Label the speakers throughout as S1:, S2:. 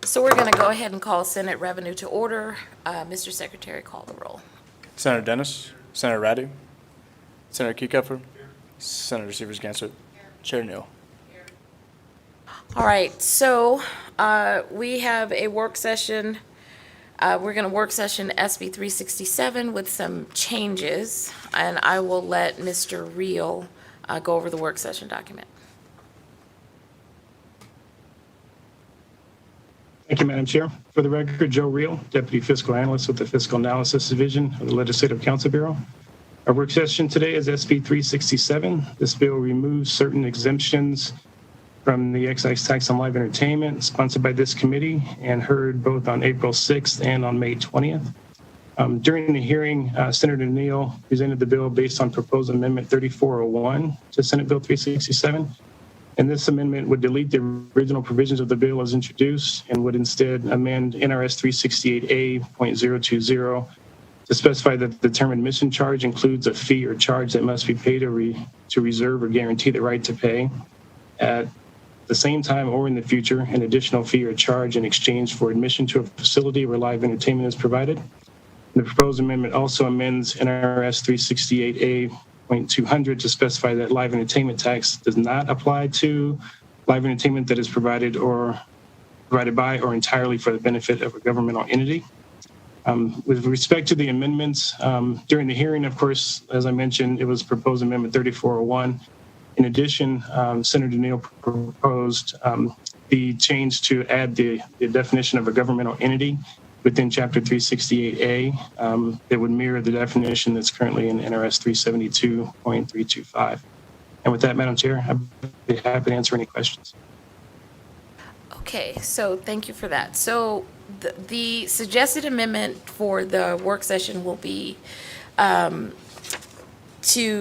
S1: So we're going to go ahead and call Senate Revenue to order. Mr. Secretary, call the roll.
S2: Senator Dennis, Senator Radu, Senator Kieckhofer, Senator Severs-Gansett, Chair Neal.
S1: All right, so we have a work session. We're going to work session SB 367 with some changes, and I will let Mr. Reel go over the work session document.
S3: Thank you, Madam Chair. For the record, Joe Reel, Deputy Fiscal Analyst with the Fiscal Analysis Division of the Legislative Council Bureau. Our work session today is SB 367. This bill removes certain exemptions from the excise tax on live entertainment, sponsored by this committee and heard both on April 6th and on May 20th. During the hearing, Senator Neal presented the bill based on proposed amendment 3401 to Senate Bill 367. And this amendment would delete the original provisions of the bill as introduced and would instead amend NRS 368A.020 to specify that the term admission charge includes a fee or charge that must be paid to reserve or guarantee the right to pay at the same time or in the future an additional fee or charge in exchange for admission to a facility where live entertainment is provided. The proposed amendment also amends NRS 368A.200 to specify that live entertainment tax does not apply to live entertainment that is provided by or entirely for the benefit of a governmental entity. With respect to the amendments, during the hearing, of course, as I mentioned, it was proposed amendment 3401. In addition, Senator Neal proposed the change to add the definition of a governmental entity within Chapter 368A that would mirror the definition that's currently in NRS 372.325. And with that, Madam Chair, I'd be happy to answer any questions.
S1: Okay, so thank you for that. So the suggested amendment for the work session will be to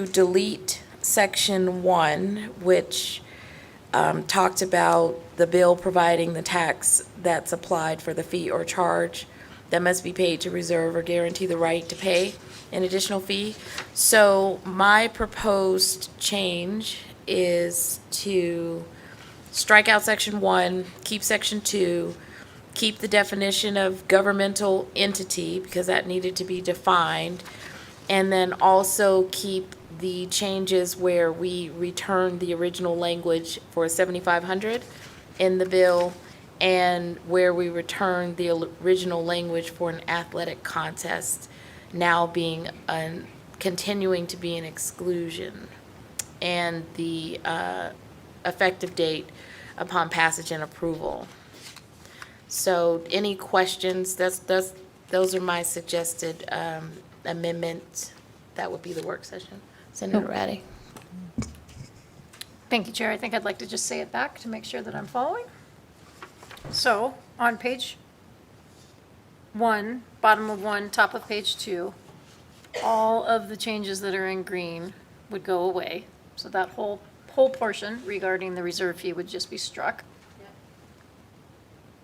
S1: delete Section 1, which talked about the bill providing the tax that's applied for the fee or charge that must be paid to reserve or guarantee the right to pay an additional fee. So my proposed change is to strike out Section 1, keep Section 2, keep the definition of governmental entity because that needed to be defined, and then also keep the changes where we return the original language for 7,500 in the bill and where we return the original language for an athletic contest now being continuing to be an exclusion, and the effective date upon passage and approval. So any questions? Those are my suggested amendments. That would be the work session. Senator Ratty.
S4: Thank you, Chair. I think I'd like to just say it back to make sure that I'm following. So on page 1, bottom of 1, top of page 2, all of the changes that are in green would go away. So that whole portion regarding the reserve fee would just be struck. Yep.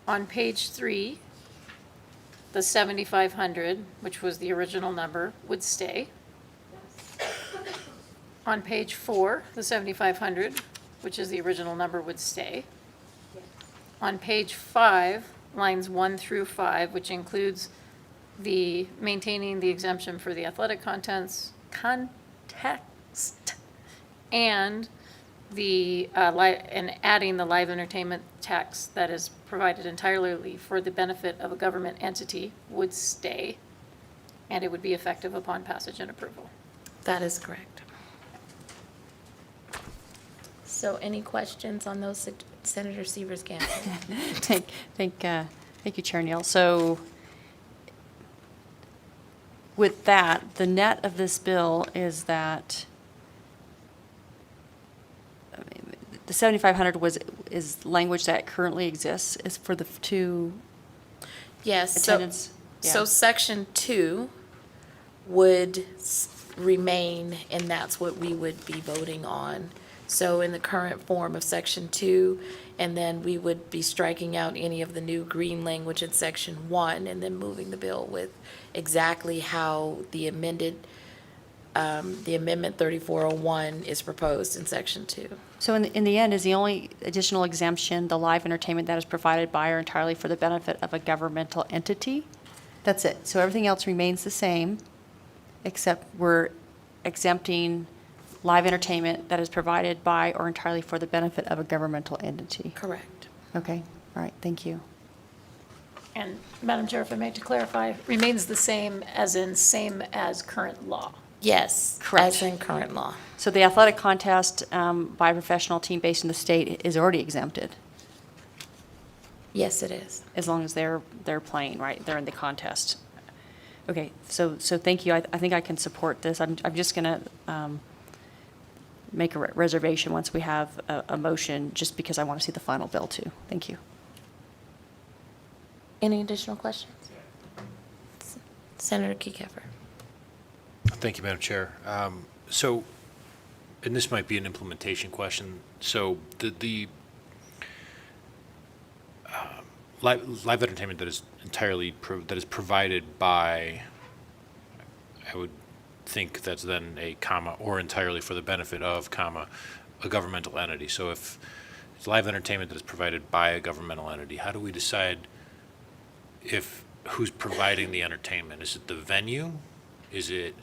S4: On page 3, the 7,500, which was the original number, would stay. Yes. On page 4, the 7,500, which is the original number, would stay. Yes. On page 5, lines 1 through 5, which includes the maintaining the exemption for the athletic context and the and adding the live entertainment tax that is provided entirely for the benefit of a government entity would stay, and it would be effective upon passage and approval.
S1: That is correct. So any questions on those, Senator Severs-Gansett?
S5: Thank you, Chair Neal. So with that, the net of this bill is that the 7,500 is language that currently exists is for the two
S1: Yes,
S5: attendance.
S1: so Section 2 would remain, and that's what we would be voting on. So in the current form of Section 2, and then we would be striking out any of the new green language in Section 1, and then moving the bill with exactly how the amended the amendment 3401 is proposed in section 2.
S5: So in the end, is the only additional exemption the live entertainment that is provided by or entirely for the benefit of a governmental entity? That's it. So everything else remains the same, except we're exempting live entertainment that is provided by or entirely for the benefit of a governmental entity.
S1: Correct.
S5: Okay, all right, thank you.
S4: And Madam Chair, if I may to clarify, remains the same as current law.
S1: Yes,
S5: Correct.
S1: as in current law.
S5: So the athletic contest by a professional team based in the state is already exempted,
S1: Yes, it is.
S5: as long as they're playing, right? They're in the contest. Okay, so thank you. I think I can support this. I'm just going to make a reservation once we have a motion, just because I want to see the final bill too. Thank you.
S1: Any additional questions? Senator Kekeffer.
S6: Thank you, Madam Chair. So, and this might be an implementation question. So the live entertainment that is entirely that is provided by, I would think that's then a comma, or entirely for the benefit of, comma, a governmental entity. So if it's live entertainment that is provided by a governmental entity, how do we decide if who's providing the entertainment? Is it the venue? Is it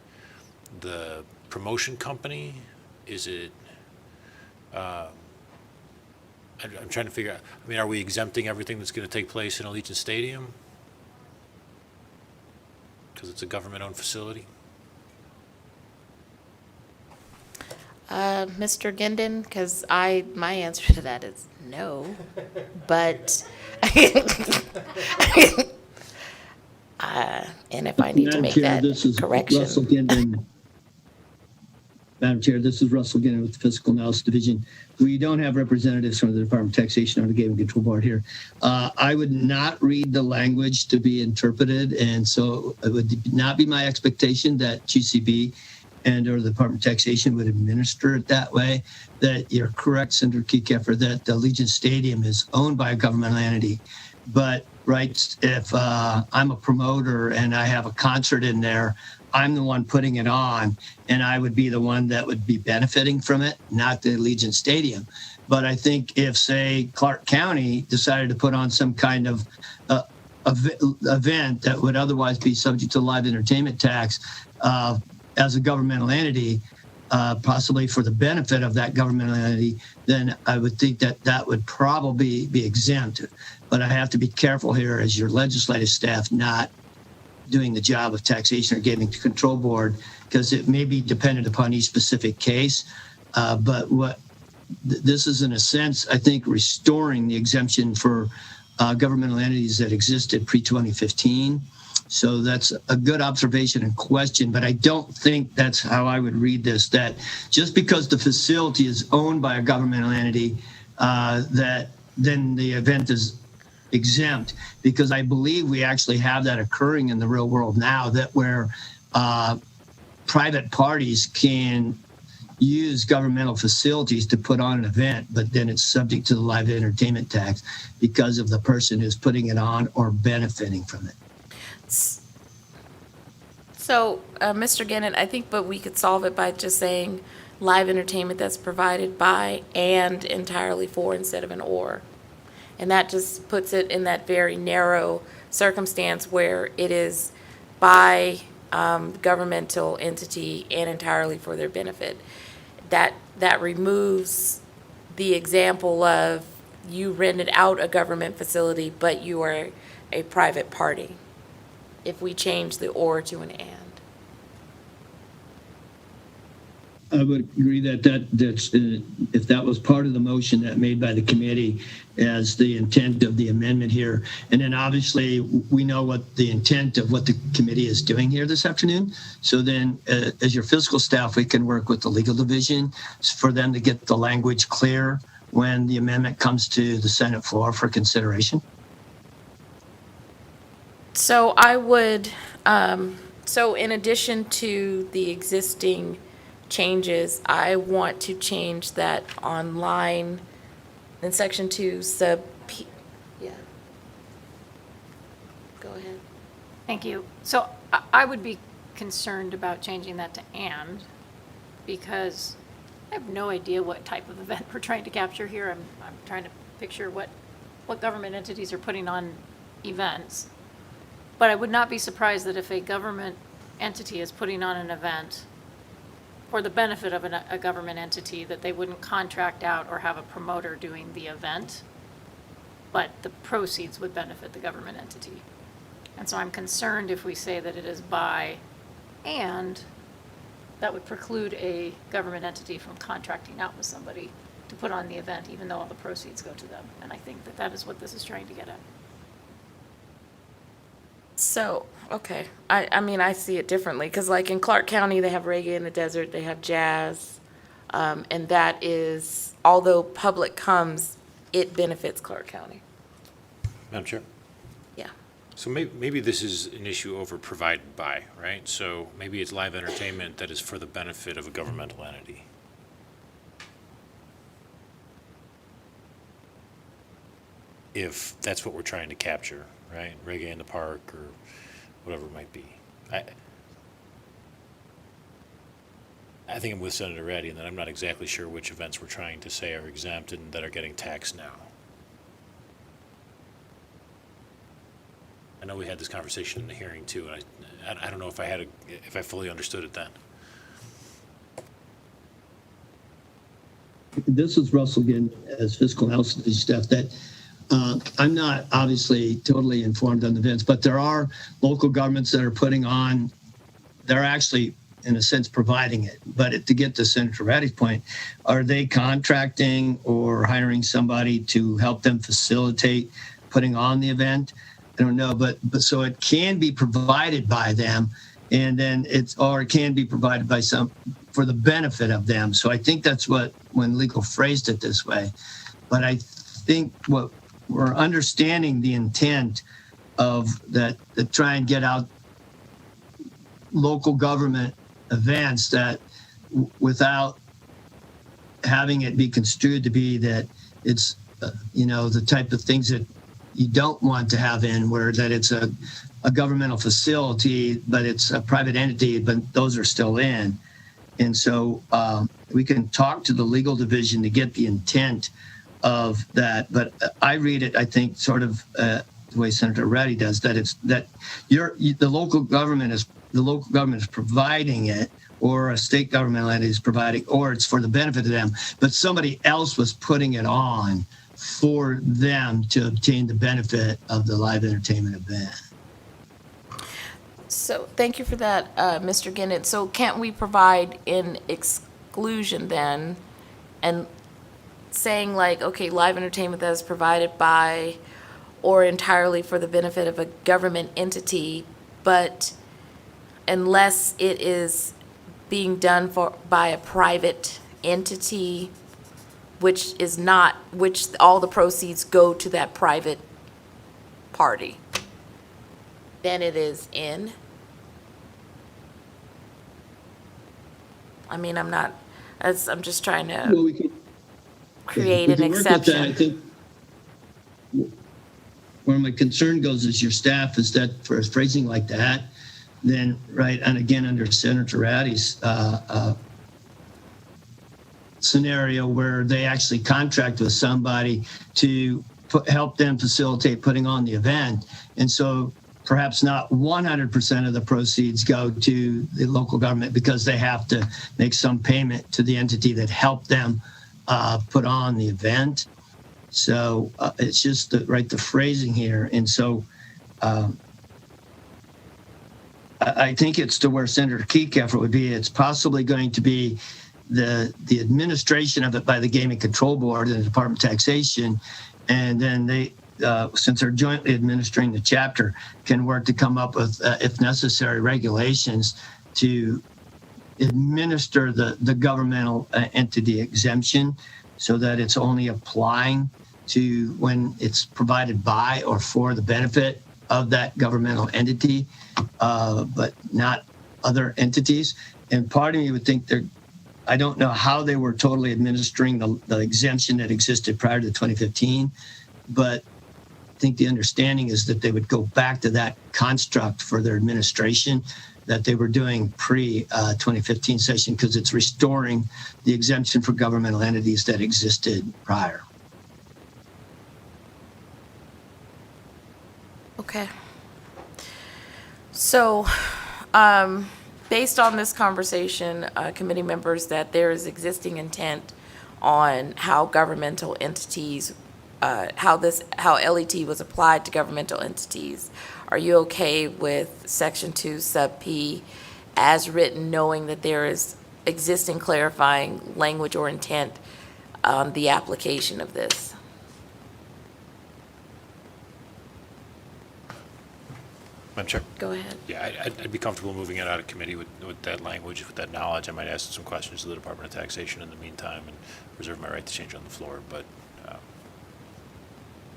S6: the promotion company? Is it, I'm trying to figure out, I mean, are we exempting everything that's going to take place in Allegiant Stadium? Because it's a government-owned facility?
S1: Mr. Gendon, because my answer to that is no, but, and if I need to
S7: Madam
S1: make
S7: Chair,
S1: that
S7: this is
S1: correction.
S7: Russell Gendon. Madam Chair, this is Russell Gendon with the Fiscal Analysis Division. We don't have representatives from the Department of Taxation or the Gaming Control Board here. I would not read the language to be interpreted, and so it would not be my expectation that GCB and or the Department of Taxation would administer it that way. That you're correct, Senator Kekeffer, that the Allegiant Stadium is owned by a governmental entity. But right, if I'm a promoter and I have a concert in there, I'm the one putting it on, and I would be the one that would be benefiting from it, not the Allegiant Stadium. But I think if, say, Clark County decided to put on some kind of event that would otherwise be subject to live entertainment tax as a governmental entity, possibly for the benefit of that governmental entity, then I would think that that would probably be exempt. But I have to be careful here as your legislative staff not doing the job of Taxation or Gaming Control Board, because it may be dependent upon each specific case. But what this is, in a sense, I think, restoring the exemption for governmental entities that existed pre-2015. So that's a good observation and question, but I don't think that's how I would read this, that just because the facility is owned by a governmental entity, that then the event is exempt, because I believe we actually have that occurring in the real world now, that where private parties can use governmental facilities to put on an event, but then it's subject to the live entertainment tax because of the person who's putting it on or benefiting from it.
S1: So, Mr. Gannon, I think, but we could solve it by just saying live entertainment that's provided by and entirely for instead of an or. And that just puts it in that very narrow circumstance where it is by governmental entity and entirely for their benefit. That removes the example of you rented out a government facility, but you are a private party, if we change the or to an and.
S7: I would agree that's if that was part of the motion that made by the committee as the intent of the amendment here. And then obviously we know what the intent of what the committee is doing here this afternoon. So then as your fiscal staff, we can work with the legal division for them to get the language clear when the amendment comes to the Senate floor for consideration.
S1: So I would, so in addition to the existing changes, I want to change that on line in section 2 sub P. Yeah. Go ahead.
S4: Thank you. So I would be concerned about changing that to and, because I have no idea what type of event we're trying to capture here. I'm trying to picture what government entities are putting on events. But I would not be surprised that if a government entity is putting on an event for the benefit of a government entity, that they wouldn't contract out or have a promoter doing the event, but the proceeds would benefit the government entity. And so I'm concerned if we say that it is by and, that would preclude a government entity from contracting out with somebody to put on the event, even though all the proceeds go to them. And I think that that is what this is trying to get at.
S1: So, okay, I mean, I see it differently, because like in Clark County, they have reggae in the desert, they have jazz, and that is, although public comes, it benefits Clark County.
S6: Madam Chair?
S1: Yeah.
S6: So maybe this is an issue over provided by, right? So maybe it's live entertainment that is for the benefit of a governmental entity. If that's what we're trying to capture, right? Reggae in the park or whatever it might be. I think I'm with Senator Reddy in that I'm not exactly sure which events we're trying to say are exempt and that are getting taxed now. I know we had this conversation in the hearing too, and I don't know if I fully understood it then.
S7: This is Russell again as fiscal analysis staff that I'm not obviously totally informed on the events, but there are local governments that are putting on, they're actually in a sense providing it. But to get to Senator Ratty's point, are they contracting or hiring somebody to help them facilitate putting on the event? I don't know, but so it can be provided by them, and then it can be provided by some for the benefit of them. So I think that's what, when legal phrased it this way. But I think what we're understanding the intent of that try and get out local government events that without having it be construed to be that it's the type of things that you don't want to have in, where that it's a governmental facility, but it's a private entity, but those are still in. And so we can talk to the legal division to get the intent of that. But I read it, I think, sort of the way Senator Reddy does, that it's that the local government is providing it, or a state governmental entity is providing, or it's for the benefit of them, but somebody else was putting it on for them to obtain the benefit of the live entertainment event.
S1: So thank you for that, Mr. Ginnett. So can't we provide an exclusion then, and saying like, okay, live entertainment that is provided by or entirely for the benefit of a government entity, but unless it is being done by a private entity, which all the proceeds go to that private party, then it is in. I mean, I'm just trying to
S7: Well, we can
S1: create
S7: we
S1: an
S7: can work with that. I
S1: exception.
S7: think where my concern goes is your staff is that for a phrasing like that, then right, and again under Senator Ratty's scenario where they actually contract with somebody to help them facilitate putting on the event, and so perhaps not 100% of the proceeds go to the local government because they have to make some payment to the entity that helped them put on the event. So it's just the phrasing here. And so I think it's to where Senator Keycaffer would be. It's possibly going to be the administration of it by the Gaming Control Board and the Department of Taxation. And then they, since they're jointly administering the chapter, can work to come up with, if necessary, regulations to administer the governmental entity exemption so that it's only applying to when it's provided by or for the benefit of that governmental entity, but not other entities. And part of me would think I don't know how they were totally administering the exemption that existed prior to 2015, but I think the understanding is that they would go back to that construct for their administration that they were doing pre-2015 session because it's restoring the exemption for governmental entities that existed prior.
S1: Okay. So, based on this conversation, committee members, that there is existing intent on how governmental entities, how LET was applied to governmental entities, are you okay with Section 2, Sub P, as written, knowing that there is existing clarifying language or intent on the application of this?
S6: Madam Chair?
S1: Go ahead.
S6: Yeah, I'd be comfortable moving it out of committee with that language, with that knowledge. I might ask some questions to the Department of Taxation in the meantime and reserve my right to change on the floor, but I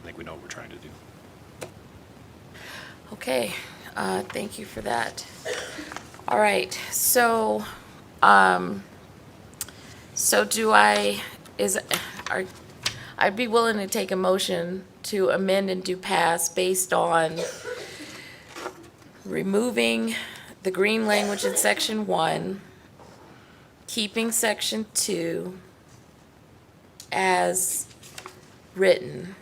S6: think we know what we're trying to do.
S1: Okay, thank you for that. All right, so, I'd be willing to take a motion to amend and do pass based on removing the green language in Section 1, keeping Section 2 as written.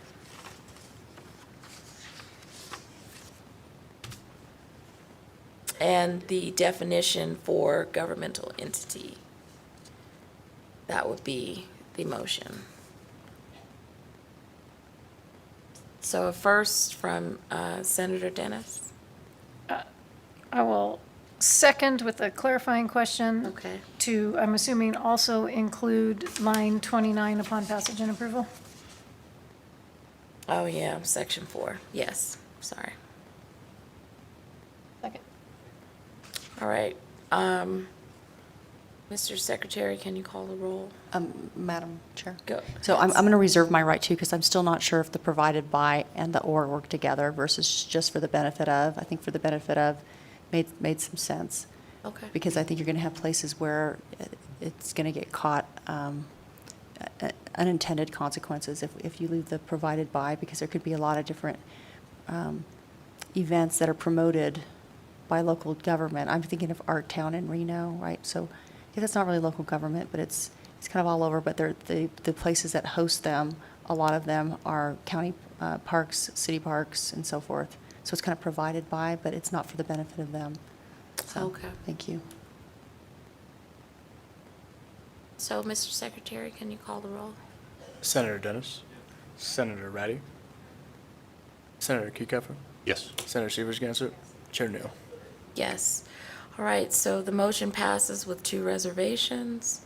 S1: And the definition for governmental entity. That would be the motion. So first from Senator Dennis.
S4: I will second with a clarifying question.
S1: Okay.
S4: To, I'm assuming, also include line 29 upon passage and approval?
S1: Oh, yeah, Section 4. Yes, sorry.
S4: Second.
S1: All right. Mr. Secretary, can you call the roll?
S5: Madam Chair.
S1: Go.
S5: So I'm going to reserve my right to, because I'm still not sure if the provided by and the or work together versus just for the benefit of. I think for the benefit of made some sense.
S1: Okay.
S5: Because I think you're going to have places where it's going to get caught unintended consequences if you leave the provided by, because there could be a lot of different events that are promoted by local government. I'm thinking of Art Town in Reno, right? So yeah, that's not really local government, but it's kind of all over. But the places that host them, a lot of them are county parks, city parks, and so forth. So it's kind of provided by, but it's not for the benefit of them. So,
S1: Okay.
S5: thank you.
S1: So, Mr. Secretary, can you call the roll?
S2: Senator Dennis. Senator Ratty. Senator Kieckhofer.
S6: Yes.
S2: Senator Severs Gansett. Chair Neal.
S1: Yes. All right, so the motion passes with 2 reservations.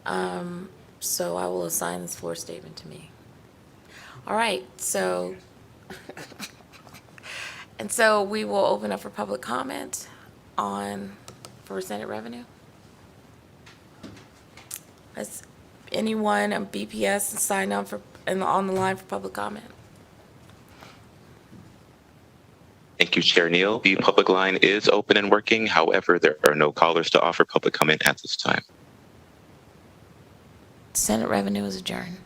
S1: So I will assign this floor statement to me. All right, so, and so we will open up for public comment for Senate revenue. Has anyone on BPS signed on on the line for public comment?
S8: Thank you, Chair Neal. The public line is open and working. However, there are no callers to offer public comment at this time.
S1: Senate revenue is adjourned.